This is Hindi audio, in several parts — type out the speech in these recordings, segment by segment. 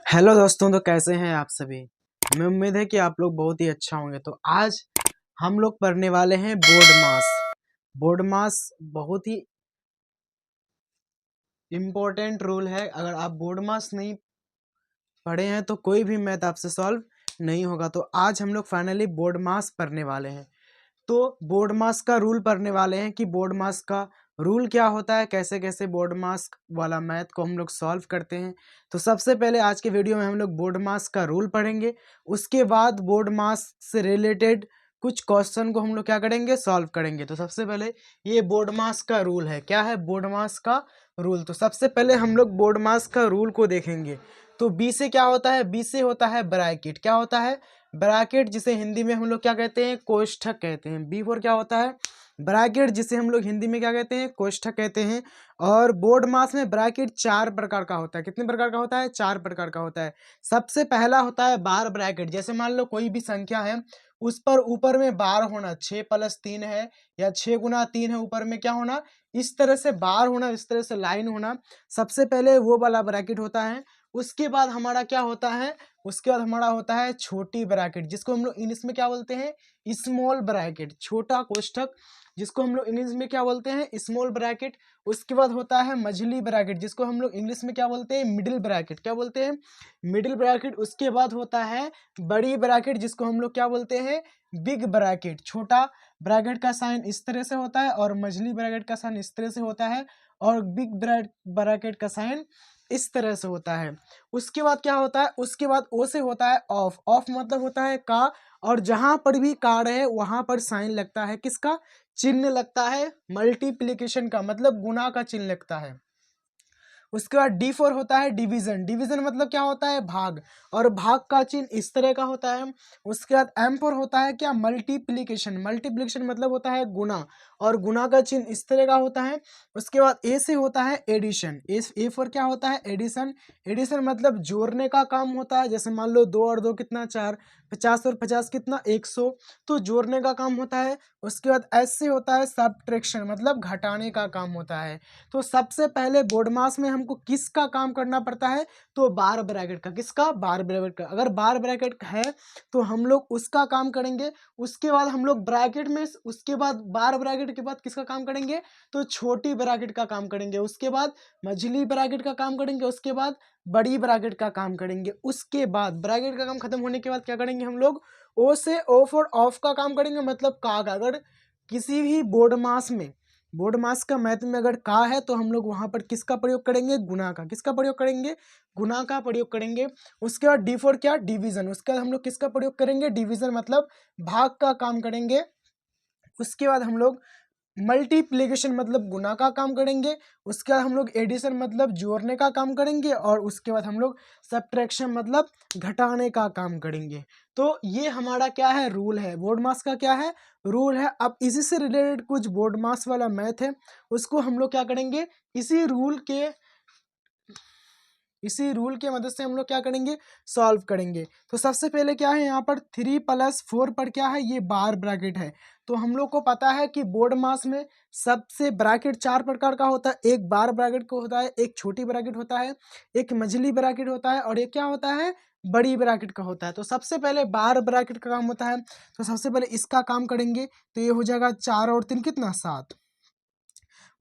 हेलो दोस्तों, तो कैसे हैं आप सभी। हमें उम्मीद है कि आप लोग बहुत ही अच्छा होंगे। तो आज हम लोग पढ़ने वाले हैं बोर्ड मास। बोर्ड मास बहुत ही इम्पोर्टेंट रूल है। अगर आप बोर्ड मास नहीं पढ़े हैं तो कोई भी मैथ आपसे सॉल्व नहीं होगा। तो आज हम लोग फाइनली बोर्ड मास पढ़ने वाले हैं। तो बोर्ड मास का रूल पढ़ने वाले हैं कि बोर्ड मास का रूल क्या होता है, कैसे कैसे बोर्ड मास वाला मैथ को हम लोग सॉल्व करते हैं। तो सबसे पहले आज के वीडियो में हम लोग बोर्ड मास का रूल पढ़ेंगे। उसके बाद बोर्ड मास से रिलेटेड कुछ क्वेश्चन को हम लोग क्या करेंगे, सॉल्व करेंगे। तो सबसे पहले ये बोर्ड मास का रूल है। क्या है बोर्ड मास का रूल? तो सबसे पहले हम लोग बोर्ड मास का रूल को देखेंगे। तो बी से क्या होता है? बी से होता है ब्रैकेट। क्या होता है? ब्रैकेट, जिसे हिंदी में हम लोग क्या कहते हैं, कोष्ठक कहते हैं। बी फॉर क्या होता है? ब्रैकेट, जिसे हम लोग हिंदी में क्या कहते हैं, कोष्ठक कहते हैं। और बोर्ड मास में ब्रैकेट चार प्रकार का होता है। कितने प्रकार का होता है? चार प्रकार का होता है। सबसे पहला होता है बार ब्रैकेट। जैसे मान लो कोई भी संख्या है, उस पर ऊपर में बार होना, 6+3 है या 6×3 है, ऊपर में क्या होना, इस तरह से बार होना, इस तरह से लाइन होना। सबसे पहले वो वाला ब्रैकेट होता है। उसके बाद हमारा क्या होता है? उसके बाद हमारा होता है छोटी ब्रैकेट, जिसको हम लोग इंग्लिश में क्या बोलते हैं, स्मॉल ब्रैकेट, छोटा कोष्ठक, जिसको हम लोग इंग्लिश में क्या बोलते हैं, स्मॉल ब्रैकेट। उसके बाद होता है मझली ब्रैकेट, जिसको हम लोग इंग्लिश में क्या बोलते हैं, मिडिल ब्रैकेट। क्या बोलते हैं? Middle bracket. उसके बाद होता है बड़ी ब्रैकेट, जिसको हम लोग क्या बोलते हैं, बिग ब्रैकेट। छोटा ब्रैकेट का साइन इस तरह से होता है और मझली ब्रैकेट का साइन इस तरह से होता है और बिग ब्रैकेट का साइन इस तरह से होता है। उसके बाद क्या होता है? उसके बाद ओ से होता है ऑफ। ऑफ मतलब होता है का, और जहां पर भी का रहे वहां पर साइन लगता है। किसका? चिन्ह लगता है मल्टीप्लिकेशन का, मतलब गुना का चिन्ह लगता है। उसके बाद डी फॉर होता है डिवीजन। डिवीजन मतलब क्या होता है? भाग, और भाग का चिन्ह इस तरह का होता है। उसके बाद एम फॉर होता है क्या? मल्टीप्लिकेशन। मल्टीप्लिकेशन मतलब होता है गुना, और गुना का चिन्ह इस तरह का होता है। उसके बाद ए से होता है एडिशन। ए फॉर क्या होता है? एडिशन। एडिशन मतलब जोड़ने का काम होता है। जैसे मान लो 2 और 2 कितना? 4, 50 और 50 कितना? 100, तो जोड़ने का काम होता है। उसके बाद एस से होता है सब्ट्रैक्शन, मतलब घटाने का काम होता है। तो सबसे पहले बोर्ड मास में हमको किसका काम करना पड़ता है? तो बार ब्रैकेट का। किसका? बार ब्रैकेट का। अगर बार ब्रैकेट है तो हम लोग उसका काम करेंगे। उसके बाद हम लोग ब्रैकेट में, उसके बाद बार ब्रैकेट के बाद किसका काम करेंगे? तो छोटी ब्रैकेट का काम करेंगे। उसके बाद मझली ब्रैकेट का काम करेंगे। उसके बाद बड़ी ब्रैकेट का काम करेंगे। उसके बाद ब्रैकेट का काम खत्म होने के बाद क्या करेंगे हम लोग? ओ से ऑफ और ऑफ का काम करेंगे, मतलब का। अगर किसी भी बोर्ड मास में, बोर्ड मास का मैथ में अगर का है तो हम लोग वहां पर किसका प्रयोग करेंगे? गुना का। किसका प्रयोग करेंगे? गुना का प्रयोग करेंगे। उसके बाद डी फॉर क्या? डिवीजन। उसके बाद हम लोग किसका प्रयोग करेंगे? डिवीजन मतलब भाग का काम करेंगे। उसके बाद हम लोग मल्टीप्लिकेशन मतलब गुना का काम करेंगे। उसके बाद हम लोग एडिशन मतलब जोड़ने का काम करेंगे, और उसके बाद हम लोग सब्ट्रैक्शन मतलब घटाने का काम करेंगे। तो ये हमारा क्या है? रूल है। बोर्ड मास का क्या है? रूल है। अब इसी से रिलेटेड कुछ बोर्ड मास वाला मैथ है, उसको हम लोग क्या करेंगे, इसी रूल के मदद से हम लोग क्या करेंगे, सॉल्व करेंगे। तो सबसे पहले क्या है, यहाँ पर 3+4 पर क्या है, ये बार ब्रैकेट है। तो हम लोग को पता है कि बोर्ड मास में सबसे ब्रैकेट चार प्रकार का होता है। एक बार ब्रैकेट को होता है, एक छोटी ब्रैकेट होता है, एक मझली ब्रैकेट होता है, और एक क्या होता है, बड़ी ब्रैकेट का होता है। तो सबसे पहले बार ब्रैकेट का काम होता है। तो सबसे पहले इसका काम करेंगे। तो ये हो जाएगा 4 और 3 कितना? 7।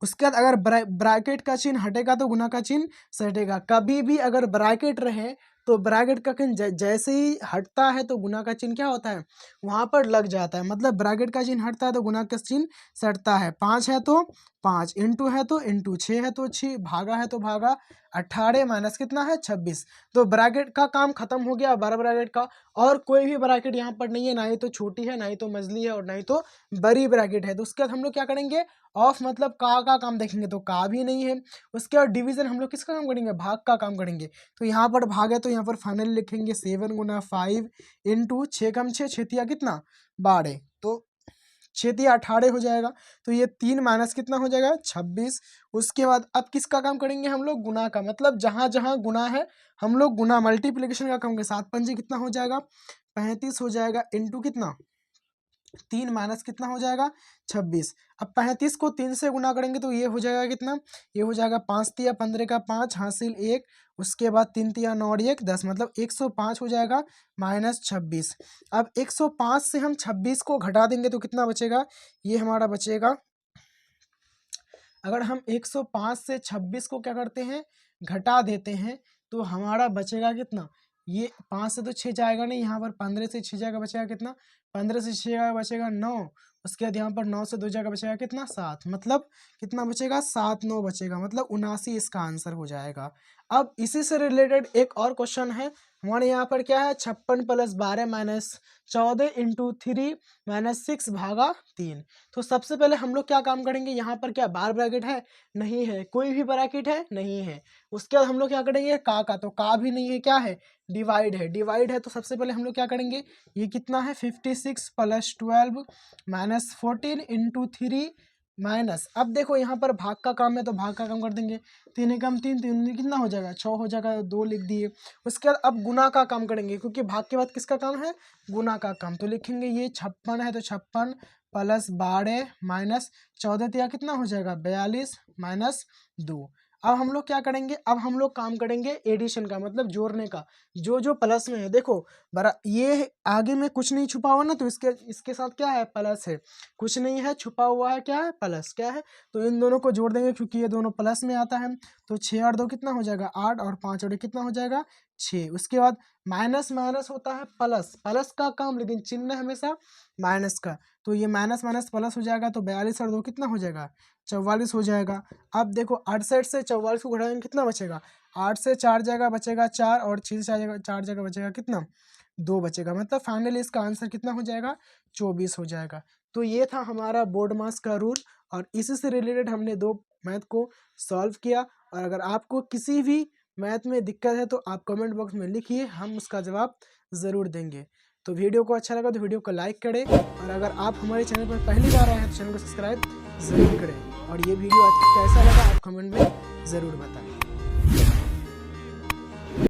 उसके बाद अगर ब्रैकेट का चिन्ह हटेगा तो गुना का चिन्ह सटेगा। कभी भी अगर ब्रैकेट रहे तो ब्रैकेट का चिन्ह जैसे ही हटता है तो गुना का चिन्ह क्या होता है, वहां पर लग जाता है। मतलब ब्रैकेट का चिन्ह हटता है तो गुना का चिन्ह सटता है। 5 है तो 5, इंटू है तो इंटू, 6 है तो 6, भागा है तो भागा। 18 माइनस कितना है? 26। तो ब्रैकेट का काम खत्म हो गया, बार ब्रैकेट का। और कोई भी ब्रैकेट यहाँ पर नहीं है, ना ही तो छोटी है, ना ही तो मजली है, और ना ही तो बड़ी ब्रैकेट है। तो उसके बाद हम लोग क्या करेंगे, ऑफ मतलब का काम देखेंगे तो का भी नहीं है। उसके बाद डिवीजन हम लोग किसका काम करेंगे, भाग का काम करेंगे। तो यहाँ पर भाग है तो यहाँ पर फाइनली लिखेंगे 7×5 इंटू 6×6, 6 कितना? 12। तो 6×18 हो जाएगा। तो ये 3 माइनस कितना हो जाएगा? 26। उसके बाद अब किसका काम करेंगे हम लोग, गुना का। मतलब जहाँ जहाँ गुना है हम लोग गुना मल्टीप्लिकेशन का काम करेंगे। 7×5 कितना हो जाएगा? 35 हो जाएगा, इंटू कितना? 3 माइनस कितना हो जाएगा? 26। अब 35 को 3 से गुना करेंगे तो ये हो जाएगा कितना? ये हो जाएगा 5×3 = 15 का 5 हासिल 1। उसके बाद 3 तिया 9 और 1 10, मतलब 105 हो जाएगा माइनस 26। अब 105 से हम 26 को घटा देंगे तो कितना बचेगा, ये हमारा बचेगा, अगर हम 105 से 26 को क्या करते हैं, घटा देते हैं, तो हमारा बचेगा कितना, ये 5 से तो 6 जाएगा नहीं, यहाँ पर 15 से 6 जाएगा, बचेगा कितना, 15 से 6 जाएगा बचेगा 9, उसके बाद यहाँ पर 9 से 2 जाएगा बचेगा कितना 7, मतलब कितना बचेगा 7 9 बचेगा, मतलब 79 इसका आंसर हो जाएगा। अब इसी से रिलेटेड एक और क्वेश्चन है हमारे यहाँ पर, क्या है, 56 + 12 माइनस 14 × 3 माइनस 6 भागा 3। तो सबसे पहले हम लोग क्या काम करेंगे, यहाँ पर क्या बार ब्रैकेट है, नहीं है, कोई भी ब्रैकेट है नहीं है। उसके बाद हम लोग क्या करेंगे, का तो का भी नहीं है, क्या है, डिवाइड है, डिवाइड है, तो सबसे पहले हम लोग क्या करेंगे, ये कितना है 56 + 12 माइनस 14 × 3 माइनस, अब देखो यहाँ पर भाग का काम है तो भाग का काम कर देंगे, 3 एकम 3, 3 कितना हो जाएगा 6 हो जाएगा, 2 लिख दिए। उसके बाद अब गुना का काम करेंगे, क्योंकि भाग के बाद किसका काम है, गुना का काम, तो लिखेंगे ये 56 है तो 56 + 12 माइनस 14 तिया कितना हो जाएगा 42 माइनस 2। अब हम लोग क्या करेंगे, अब हम लोग काम करेंगे एडिशन का, मतलब जोड़ने का, जो जो प्लस में है, देखो बरा ये आगे में कुछ नहीं छुपा हुआ ना, तो इसके साथ क्या है, प्लस है, कुछ नहीं है छुपा हुआ है, क्या है, प्लस, क्या है, तो इन दोनों को जोड़ देंगे क्योंकि ये दोनों प्लस में आता है। तो 6 और 2 कितना हो जाएगा 8, और 5 और 1 कितना हो जाएगा 6। उसके बाद माइनस माइनस होता है प्लस, प्लस का काम, लेकिन चिन्ह हमेशा माइनस का, तो ये माइनस माइनस प्लस हो जाएगा, तो 42 और 2 कितना हो जाएगा 44 हो जाएगा। अब देखो 68 से 44 को घटाएंगे कितना बचेगा, 8 से 4 जाएगा बचेगा 4, और 6 से 4 जाएगा बचेगा कितना 2 बचेगा, मतलब फाइनली इसका आंसर कितना हो जाएगा 24 हो जाएगा। तो ये था हमारा बोर्ड मास का रूल, और इसी से रिलेटेड हमने 2 मैथ को सॉल्व किया। और अगर आपको किसी भी मैथ में दिक्कत है तो आप कमेंट बॉक्स में लिखिए, हम उसका जवाब ज़रूर देंगे। तो वीडियो को अच्छा लगा तो वीडियो को लाइक करें, और अगर आप हमारे चैनल पर पहली बार आए हैं तो चैनल को सब्सक्राइब ज़रूर करें, और ये वीडियो कैसा लगा आप कमेंट में ज़रूर बताएं।